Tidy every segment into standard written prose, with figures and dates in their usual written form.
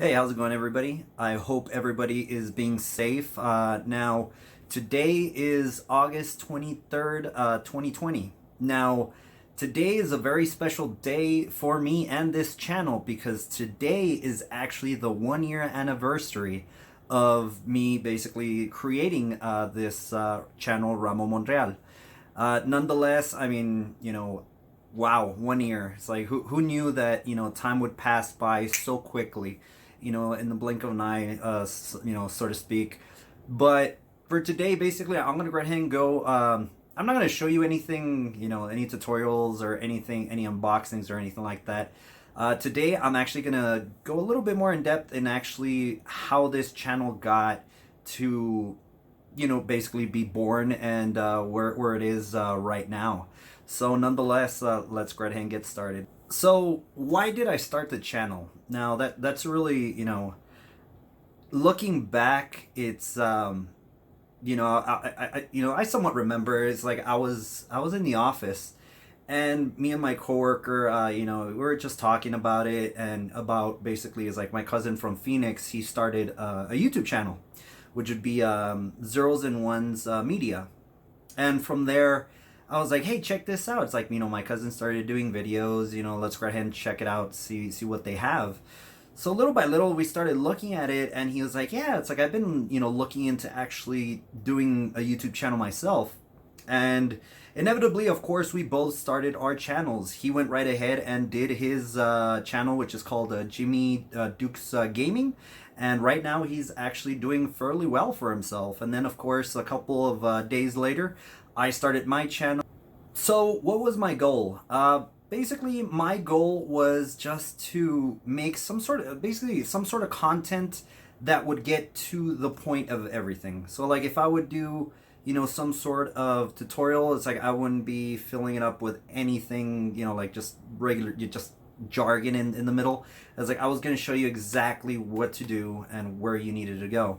Hey, how's it going, everybody? I hope everybody is being safe. Now, today is August 23rd, 2020. Now, today is a very special day for me and this channel because today is actually the 1 year anniversary of me basically creating this channel, Ramo Monreal. Nonetheless, I mean, wow, 1 year. It's like, who knew that, time would pass by so quickly, in the blink of an eye, so to speak. But for today, basically, I'm going to go ahead and go. I'm not going to show you anything, any tutorials or anything, any unboxings or anything like that. Today, I'm actually going to go a little bit more in depth in actually how this channel got to basically be born and where it is right now. So nonetheless, let's go ahead and get started. So why did I start the channel? Now that's really, looking back, it's I somewhat remember. It's like I was in the office, and me and my coworker, we were just talking about it and about basically is like my cousin from Phoenix. He started a YouTube channel, which would be Zeros and Ones Media, and from there, I was like, hey, check this out. It's like, my cousin started doing videos. Let's go ahead and check it out, see what they have. So little by little, we started looking at it, and he was like, yeah, it's like I've been, looking into actually doing a YouTube channel myself. And inevitably, of course, we both started our channels. He went right ahead and did his channel, which is called Jimmy Duke's Gaming. And right now, he's actually doing fairly well for himself. And then, of course, a couple of days later, I started my channel. So, what was my goal? Basically, my goal was just to make basically some sort of content that would get to the point of everything. So, like, if I would do, some sort of tutorial, it's like I wouldn't be filling it up with anything, like just regular, just jargon in the middle. It's like I was going to show you exactly what to do and where you needed to go.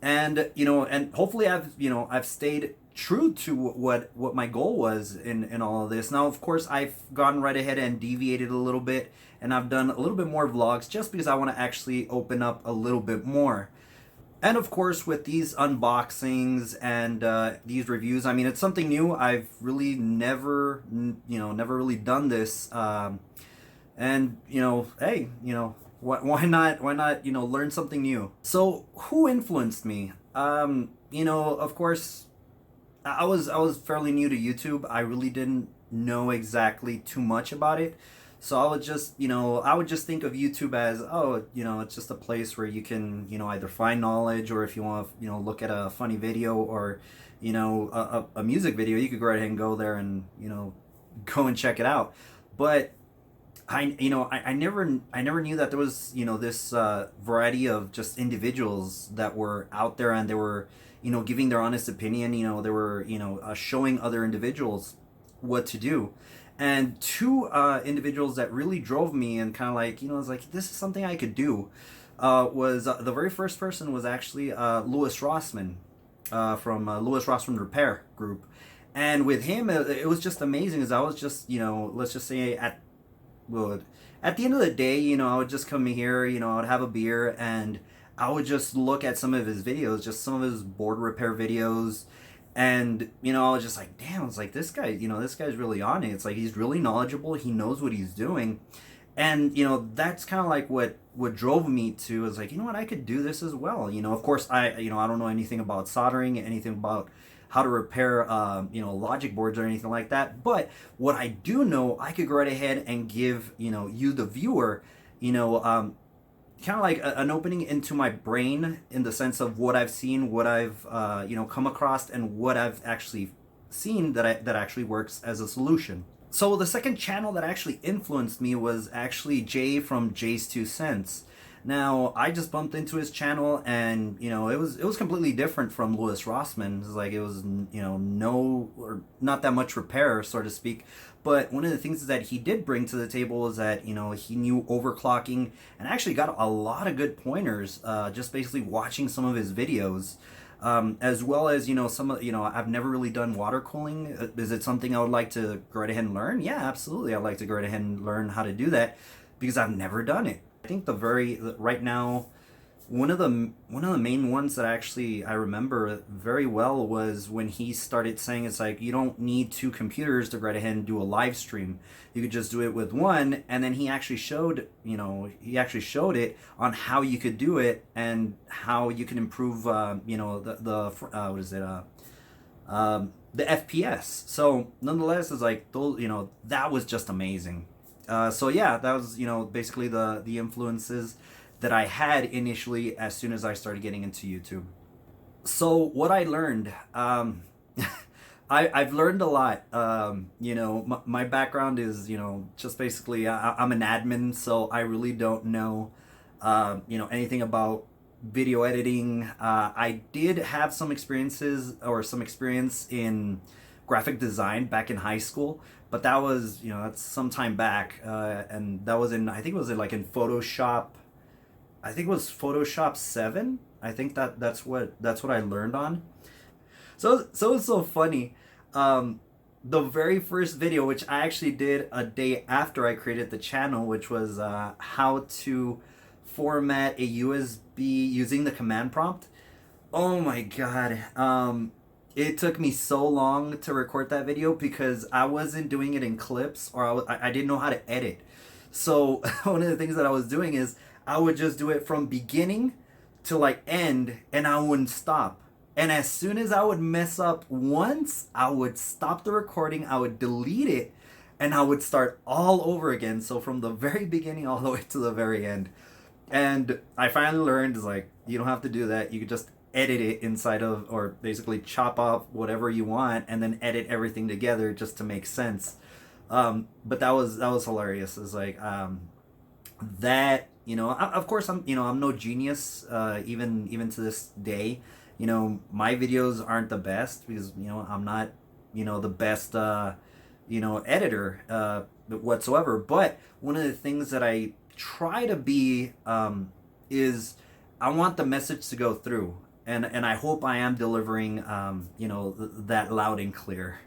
And and hopefully I've stayed true to what my goal was in all of this. Now, of course, I've gone right ahead and deviated a little bit, and I've done a little bit more vlogs just because I want to actually open up a little bit more. And of course, with these unboxings and these reviews, I mean, it's something new. I've really never really done this. And hey, why not learn something new? So who influenced me? Of course, I was fairly new to YouTube. I really didn't know exactly too much about it. So I would just think of YouTube as, oh, it's just a place where you can, either find knowledge, or if you want to, look at a funny video, or, a music video, you could go right ahead and go there and, go and check it out. But I never knew that there was, this variety of just individuals that were out there, and they were, giving their honest opinion. They were, showing other individuals what to do. And two individuals that really drove me and kind of like, I was like, this is something I could do. Was the very first person was actually Louis Rossman, from Louis Rossman Repair Group. And with him, it was just amazing, as I was just, let's just say well, at the end of the day, I would just come here, I would have a beer, and I would just look at some of his videos, just some of his board repair videos. And, I was just like, damn, it's like this guy, this guy's really on it. It's like he's really knowledgeable. He knows what he's doing. And, that's kind of like what drove me to, is like, what, I could do this as well. Of course, I don't know anything about soldering, anything about how to repair, logic boards or anything like that. But what I do know, I could go right ahead and give, you, the viewer, kind of like an opening into my brain, in the sense of what I've seen, what I've, come across, and what I've actually seen that actually works as a solution. So the second channel that actually influenced me was actually Jay from Jay's Two Cents. Now, I just bumped into his channel, and it was completely different from Louis Rossman. It was like, it was, no, or not that much repair, so to speak. But one of the things that he did bring to the table is that he knew overclocking, and actually got a lot of good pointers just basically watching some of his videos. As well as some of I've never really done water cooling. Is it something I would like to go right ahead and learn? Yeah, absolutely. I'd like to go right ahead and learn how to do that, because I've never done it. I think right now, one of the main ones that actually I remember very well was when he started saying it's like you don't need two computers to go right ahead and do a live stream. You could just do it with one, and then he actually showed, it on how you could do it and how you can improve, what is it, the FPS. So nonetheless, it's like those, that was just amazing. So yeah, that was, basically the influences that I had initially as soon as I started getting into YouTube. So what I learned, I've learned a lot. My background is, just basically I'm an admin, so I really don't know, anything about video editing. I did have some experience in graphic design back in high school, but that was, that's some time back, and that was I think it was in Photoshop. I think it was Photoshop 7. I think that's what I learned on. So it's so funny. The very first video, which I actually did a day after I created the channel, which was how to format a USB using the command prompt. Oh my god. It took me so long to record that video because I wasn't doing it in clips, or I didn't know how to edit. So one of the things that I was doing is I would just do it from beginning to end, and I wouldn't stop. And as soon as I would mess up once, I would stop the recording, I would delete it, and I would start all over again. So from the very beginning all the way to the very end. And I finally learned is you don't have to do that. You could just edit it inside of, or basically chop off whatever you want and then edit everything together just to make sense. But that was hilarious. It's that, of course I'm no genius, even to this day. My videos aren't the best because I'm not the best editor whatsoever. But one of the things that I try to be, is I want the message to go through, and I hope I am delivering, that loud and clear.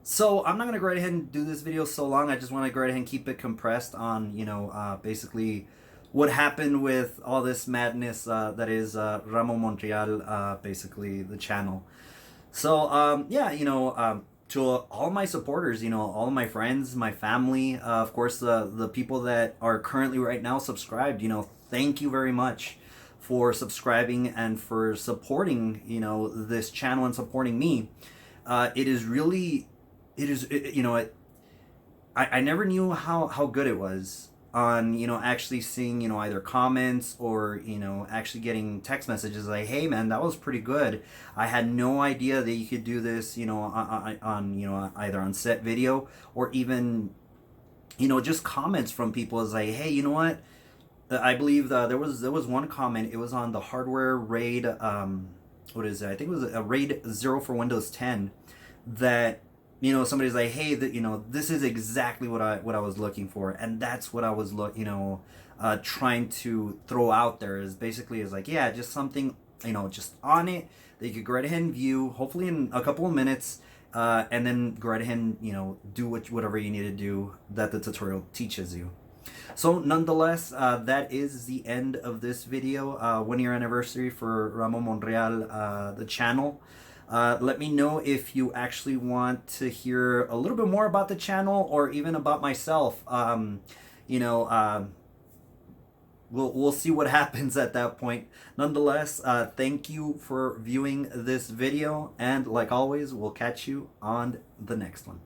So I'm not gonna go right ahead and do this video so long. I just want to go right ahead and keep it compressed on basically what happened with all this madness, that is Ramo Monreal, basically the channel. So yeah, to all my supporters, all my friends, my family, of course the people that are currently right now subscribed, thank you very much for subscribing and for supporting this channel and supporting me. It is really, I never knew how good it was on actually seeing either comments or actually getting text messages like, hey man, that was pretty good. I had no idea that you could do this on either on set video, or even just comments from people is like, hey, you know what, I believe there was one comment. It was on the hardware raid, what is it, I think it was a raid 0 for Windows 10, that somebody's like, hey, this is exactly what I was looking for, and that's what I was trying to throw out there, is basically is like, yeah, just something just on it that you could go right ahead and view, hopefully in a couple of minutes, and then go right ahead and do whatever you need to do that the tutorial teaches you. So nonetheless, that is the end of this video. 1 year anniversary for Ramo Monreal, the channel. Let me know if you actually want to hear a little bit more about the channel, or even about myself. We'll see what happens at that point. Nonetheless, thank you for viewing this video, and like always, we'll catch you on the next one.